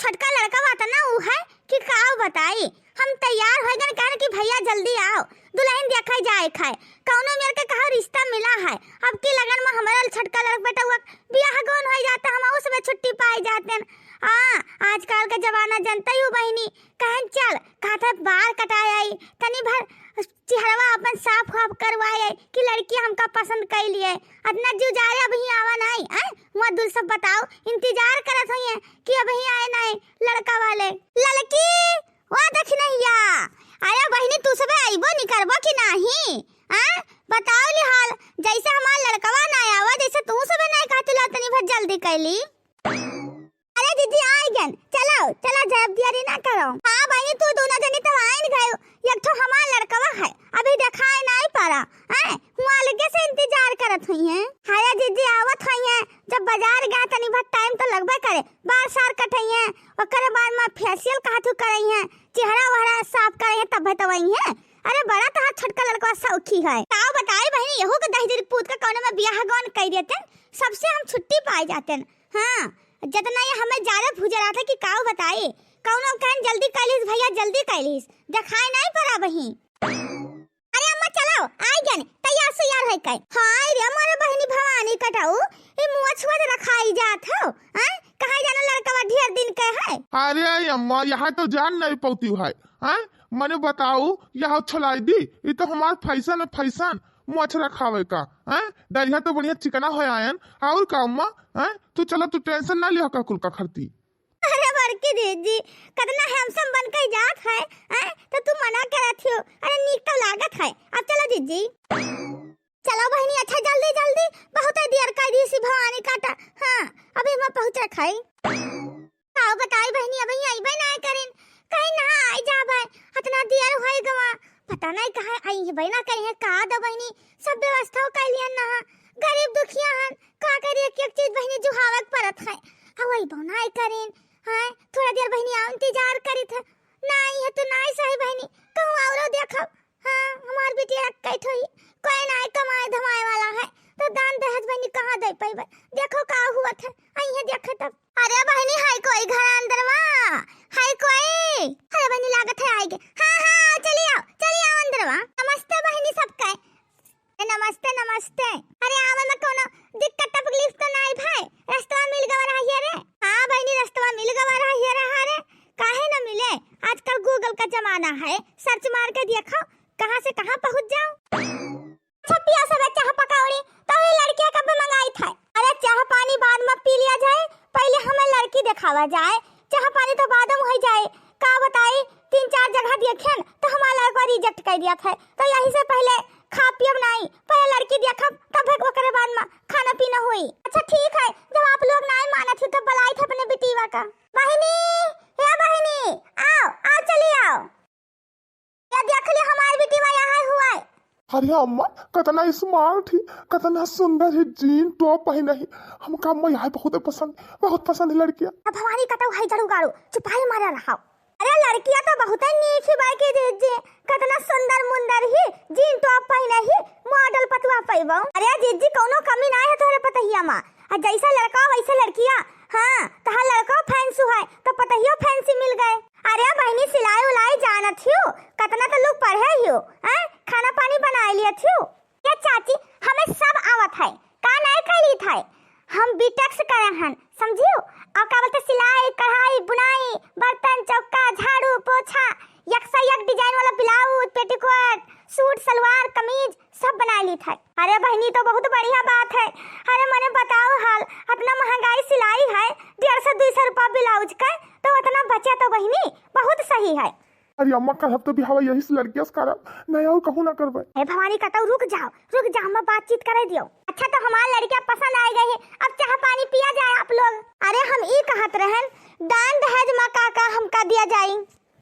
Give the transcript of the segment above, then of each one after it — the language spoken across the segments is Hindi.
छोटका लड़का बात ना ऊ है कि का बताई। हम तैयार हो गए कह कि भैया जल्दी आओ दुल्हन देखा जाए खाए कौनो मेरे के कहा रिश्ता मिला है। अब की लगन में हमारा छोटका लड़का बेटा हुआ बियाह गौन हो जाता हम उस में छुट्टी पाई जाते हैं। हाँ आजकल का जमाना जनता ही हो बहनी कहन चल कहा बाल कटाए आई तनी भर चेहरा अपन साफ साफ करवाए कि लड़की हमका पसंद कर लिए अदना जीव जा रहे अभी आवा नहीं वहाँ दूर सब बताओ इंतजार करत हुई कि अभी आए नहीं लड़का वाले लड़की वहाँ देख नहीं अरे बहनी तू सब आईबो नहीं करबो कि नहीं बताओ ली हाल जैसे हमारा लड़कवा ना आवा जैसे तू सब नहीं कहती तनी भर जल्दी कैली। अरे दीदी आई गन चलो चलो जब दियारी ना करो। हाँ बहनी तू दोनों जनी तो आइन गयो एक तो हमारा लड़कवा है अभी दिखाई नहीं पारा हुआ लगे से इंतजार करत हुई है। हाया दीदी आवत हुई है जब बाजार गया तनी बहुत टाइम तो लगबे करे बार सार कटई है ओकर बाद में फेशियल कहतु करई है चेहरा वहरा साफ करे है तब तो वही है। अरे बड़ा तो छोटका लड़का सौखी है ताऊ बताए बहनी यहो के दहेज पूत का कोनो में बियाह गौन कर देते सबसे हम छुट्टी पाए जाते हैं। हाँ जितना ये हमें ज्यादा भूजा रहा था कि काऊ बताए कौनो कहन जल्दी कैलिस भैया जल्दी कैलिस दिखाई नहीं पड़ा बही। अरे अम्मा चलो आई गन तैयार से यार है कई। हां रे हमारे बहनी भवानी कटाऊ ई मुआ छुआ रखाई जात हो कहां जाना लड़का ढेर दिन के है। अरे अम्मा यहाँ तो जान नहीं पौती है मने बताओ यहाँ छलाई दी ये तो हमार फैशन है फैशन मछरा खावे का दरिया तो बढ़िया चिकना हो आयन और का अम्मा तू चलो तू टेंशन ना लिया का कुल का खरती। अरे बड़की दीदी कितना हैंडसम बन के जात है तो तू मना करत हो। अरे नीक तो लागत है अब चलो दीदी चलो बहनी अच्छा जल्दी जल्दी बहुत देर कर दी सी भवानी काटा। हाँ अभी मैं पहुंच रखाई आओ बताई बहनी अभी आईबे ना करें कहीं ना आई जा भाई इतना देर होई गवा पता नहीं कहां आई है बहना कहीं है का द बहनी सब व्यवस्था कर लिया ना गरीब दुखिया हन का करे एक एक चीज बहनी जुहावक परत है हवई बनाई करें हां थोड़ा देर बहनी आ इंतजार करी था नहीं है तो नहीं सही बहनी कहूं औरो देखो। हां हमार बेटी कई थोई कोई नहीं कमाए धमाए वाला है तो दान दहेज बहनी कहां दे पाइबे देखो का हुआ था आई है देखो तब। अरे बहनी हाय कोई घर अंदर वा हाय कोई अरे बहनी लागत है आएगे। हां चलिए आओ अंदर वा। नमस्ते बहनी सबका नमस्ते नमस्ते। अरे आवे में कोनो दिक्कत तकलीफ तो नहीं भाई रास्ता मिल गवा रहा है रे। हां बहनी रास्ता मिल गवा रहा है रे काहे न मिले आजकल गूगल का जमाना है सर्च मार के देखो कहां से कहां पहुंच जाओ। छपिया सब चाह पकौड़ी तो ये लड़कियां कब मंगाई था। अरे चाह पानी बाद में पी लिया जाए पहले हमें लड़की दिखावा जाए चाह पानी तो बाद में हो जाए का बताई 3-4 जगह देखें तो हमारा लड़का रिजेक्ट कर दिया था तो यही से पहले खा पियब नहीं पहले लड़की देखब तब ओकरे बाद में खाना पीना हुई। अच्छा ठीक है जब आप लोग नहीं माना थे तो बुलाई थे अपने बेटीवा का बहनी या बहनी आओ चली आओ या देख ले हमारी बेटीवा यहाँ हुआ है। अरे अम्मा कितना स्मार्ट ही कितना सुंदर है जीन टॉप पहना है हमका अम्मा यहाँ बहुत पसंद है लड़कियां। अब हमारी कटाऊ है जड़ू गाड़ू चुपाई मारा रहा। अरे लड़कियां तो बहुत नीक ही बाकी दीजिए कितना सुंदर मुंदर ही जीन टॉप पहने ही मॉडल पतवा पैबो। अरे जीजी कोनो कमी ना है तोरे पतहिया मां जैसा लड़का वैसे लड़कियां। हां तहां लड़का फैंसी है तो पतहियो फैंसी मिल गए। अरे बहनी सिलाई उलाई जानत हो कितना तो लोग पढ़े हो खाना पानी बना लिया थी ये चाची हमें सब आवत है का नहीं करी था हम बीटेक से करे हन समझियो और का बोलते सिलाई कढ़ाई बुनाई बर्तन चौका झाड़ू पोछा एक से एक डिजाइन वाला blouse petticoat suit salwar kameez सब बना ली था। अरे बहनी तो बहुत बढ़िया बात है। अरे मने बताओ हाल इतना महंगाई सिलाई है 150-200 रुपया ब्लाउज का तो उतना बचा तो बहनी बहुत सही है। अरे अम्मा करब तो बिहावा यही से लड़कियां से करब नहीं और कहूं ना करबे। ए भवानी कहता रुक जाओ हम बातचीत करे दियो। अच्छा तो हमारी लड़कियां पसंद आ गई है अब चाह पानी पिया जाए आप लोग। अरे हम ई कहत रहन दान दहेज में का हमका दिया जाए।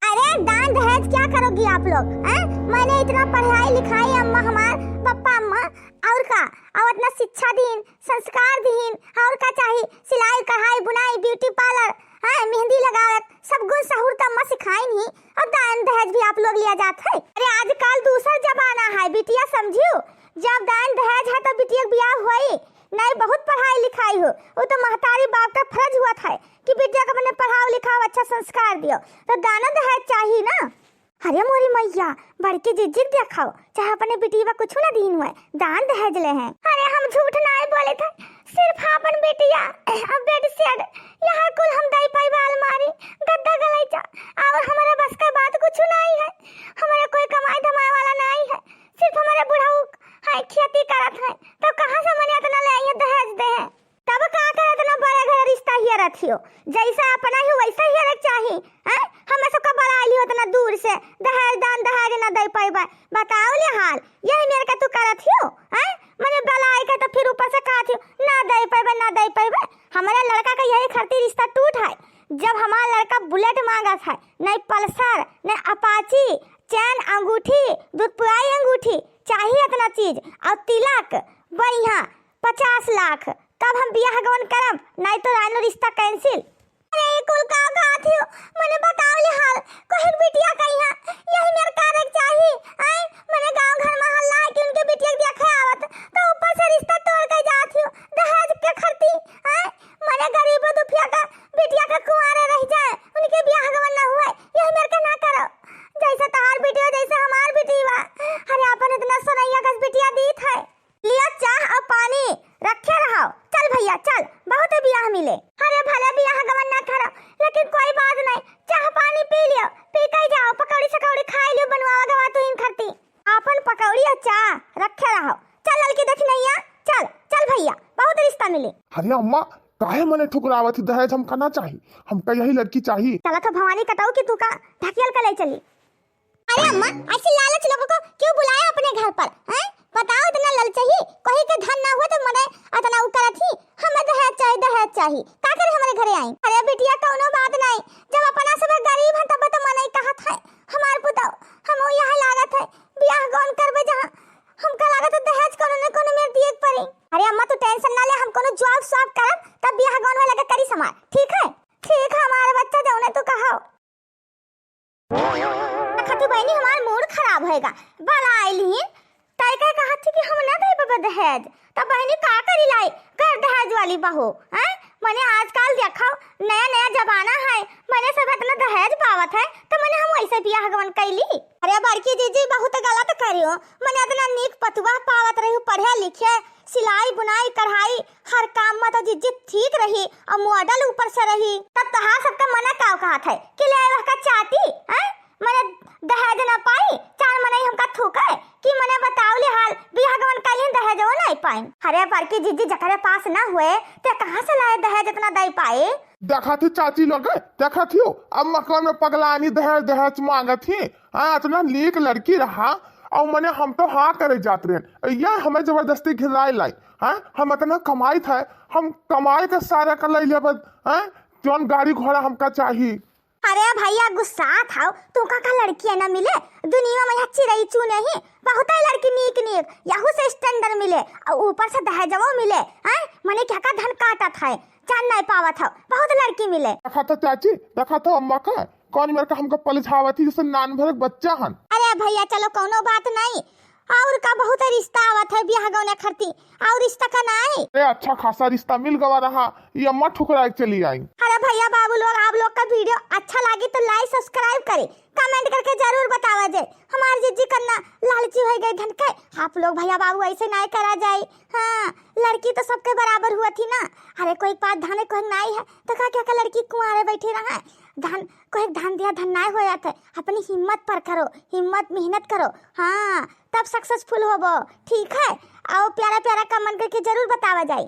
अरे दान दहेज क्या करोगी आप लोग मैंने इतना पढ़ाई लिखाई अम्मा हमार पापा अम्मा और का और इतना शिक्षा दीन संस्कार दीन और का चाहिए सिलाई कढ़ाई बुनाई ब्यूटी पार्लर मेहंदी लगावत सब गुण सहूर तो अम्मा सिखाई नहीं और दान दहेज भी आप लोग लिया जाता है। अरे आजकल दूसरा जमाना है बिटिया समझियो जब दान दहेज है तो बिटिया ब्याह हुई नहीं बहुत पढ़ाई लिखाई हो, वो तो महतारी बाप का फर्ज हुआ था कि बेटिया को मैंने पढ़ाओ लिखाओ अच्छा संस्कार दियो, तो दाना दहेज चाहिए ना। अरे मोरी मैया बड़की जिज्जिक दिखाओ, चाहे अपने बेटिया कुछ ना दीन हुए दान दहेज ले हैं। अरे हम झूठ ना बोले थे, सिर्फ अपन बेटिया बेड सेट यहाँ कुल हम दाई पाई अलमारी गद्दा गलैचा और हमारे बस का बात कुछ नहीं है। हमारे कोई कमाई धमाई वाला नहीं है, सिर्फ हमारे बुढ़ाऊ है खेती करत है, तो कहाँ से मने इतना ले आइए दहेज दे है। तब का करत ना बड़े घर रिश्ता ही रखियो, जैसा अपना ही वैसा ही रख चाहिए हैं। हमें सबका बड़ा लियो इतना दूर से दहेज दान दहेज ना दे पाइबा, बताओ ले हाल यही मेरे का तू करत हियो हैं। मने बलाई के तो फिर ऊपर से कहत हियो ना दे पाइबा ना दे पाइबा। हमारा लड़का का यही खरती रिश्ता टूट है जब हमारा लड़का बुलेट मांगा था, नहीं पल्सर नहीं अपाची, चैन अंगूठी दूधपुआई अंगूठी चाहिए इतना चीज और तिलक बढ़िया 50 लाख, तब हम बियाह गवन करब, नहीं तो रानो रिश्ता कैंसिल। अरे कुल का गात हो मने बताओ ले हाल कोई बिटिया कहिया यही मेरे कार्य चाहिए आई। मने गांव घर मोहल्ला है कि उनके बिटिया देखे आवत तो ऊपर से रिश्ता तोड़ के जात हो दहेज के खरती आई। मने गरीब दुखिया का बिटिया का कुंवारे रह जाए, उनके बियाह गवन ना हुए, यही मेरे का ना करो। जैसे तहार बिटिया जैसे हमार बिटिया, अरे अपन इतना सोनैया का बिटिया दीत है। लिया चाह और पानी रखे रहो, चल भैया चल बहुत बियाह मिले। अरे भले बियाह गवन ना करो लेकिन कोई बात नहीं, चाह पानी पी लियो, पी के जाओ, पकौड़ी सकौड़ी खा लियो, बनवावा गवा तो इन खरती अपन पकौड़ी और चाह रखे रहो। चल लड़की देख नैया, चल चल भैया बहुत रिश्ता मिले। अरे अम्मा काहे मने ठुकरावत दहेज हम करना चाहिए, हमका यही लड़की चाहिए। चला तो भवानी कटाऊ की तू का ढकियल का ले चली। अरे अम्मा ऐसे लालच लोगों को क्यों बुलाया अपने घर पर हैं? बताओ इतना लालच चाहिए, कोई के धन ना हुआ तो मने इतना उकरा थी हमें दहेज चाहिए का करे हमारे घरे आई। अरे बिटिया कोनो बात नहीं, जब अपना सब गरीब है तब तो मने कहत है हमार पुता हम यहाँ लागत है बियाह गौन करबे जहां हमका लागत है दहेज कोनो न कोनो में दिए पड़ी। अरे अम्मा तू टेंशन ना ले, हम कोनो जॉब सॉब करब तब बियाह गौन में लगा करी समार, ठीक है हमारा बच्चा जौने तू कहो। खती बहनी हमार मूड खराब होएगा, बड़ा आइली तय कह कहा थी कि हम ना दे बाबा दहेज, तब बहनी का करी लाई कर दहेज वाली बहू हैं। मने आजकल देखो नया नया जमाना है, मने सब इतना दहेज पावत है तो मने हम वैसे बियाह गवन कैली। अरे बड़की जीजी बहुत गलत करियो, मने इतना नीक पतुआ पावत रही, पढ़े लिखे सिलाई बुनाई कढ़ाई हर काम में तो जीजी ठीक रही और मॉडल ऊपर से रही, तब तहां सबका मना का कहत है कि ले वह का चाहती हैं मने दहेज ना पाई चार मने हमका थूके कि मने बताओ ले हाल बियाह गवन कैली दहेज वो नहीं पाई। अरे बड़की जीजी जकरे पास ना हुए ते कहां से लाए दहेज इतना दे पाए। देखा थी चाची लोग, देखा थी अब मकान में पगलानी दहेज मांगा थी। इतना नीक लड़की रहा और मने हम तो हाँ करे जाते रहे, यह हमें जबरदस्ती घिराए लाई। हम इतना कमाई था, हम कमाई के सारा कर ले जौन गाड़ी घोड़ा हमका चाहिए। अरे भैया गुस्सा था तू का लड़की है ना मिले दुनिया में अच्छी रही चू नहीं, बहुत ही लड़की नीक यहू से स्टैंडर्ड मिले और ऊपर से दहेजवो मिले हैं। मने क्या का धन काटा था जान नहीं पावा था, बहुत लड़की मिले। देखा था चाची, देखा था अम्मा का कौन मेरे का हमका पलझावा थी जैसे नान भर बच्चा हन। अरे भैया चलो कोनो बात नहीं, और का बहुत रिश्ता आवत है बियाह गौने खरती और रिश्ता का नहीं। अरे अच्छा खासा रिश्ता मिल गवा रहा, ये अम्मा ठुकरा के चली आई। अरे भैया बाबू लोग आप लोग का वीडियो अच्छा लगी तो लाइक सब्सक्राइब करे, कमेंट करके जरूर बतावा जाए। हमारी जीजी करना लालची हो गई धन के, आप लोग भैया बाबू ऐसे नहीं करा जाए। हाँ लड़की तो सबके बराबर हुआ थी ना। अरे कोई बात धाने कोई नहीं है तो क्या लड़की कुंवारे बैठी रहा धन कोई धान दिया धन नहीं हो जाता, अपनी हिम्मत पर करो, हिम्मत मेहनत करो, हाँ तब सक्सेसफुल होबो, ठीक है। और प्यारा प्यारा कमेंट करके जरूर बतावा जाए।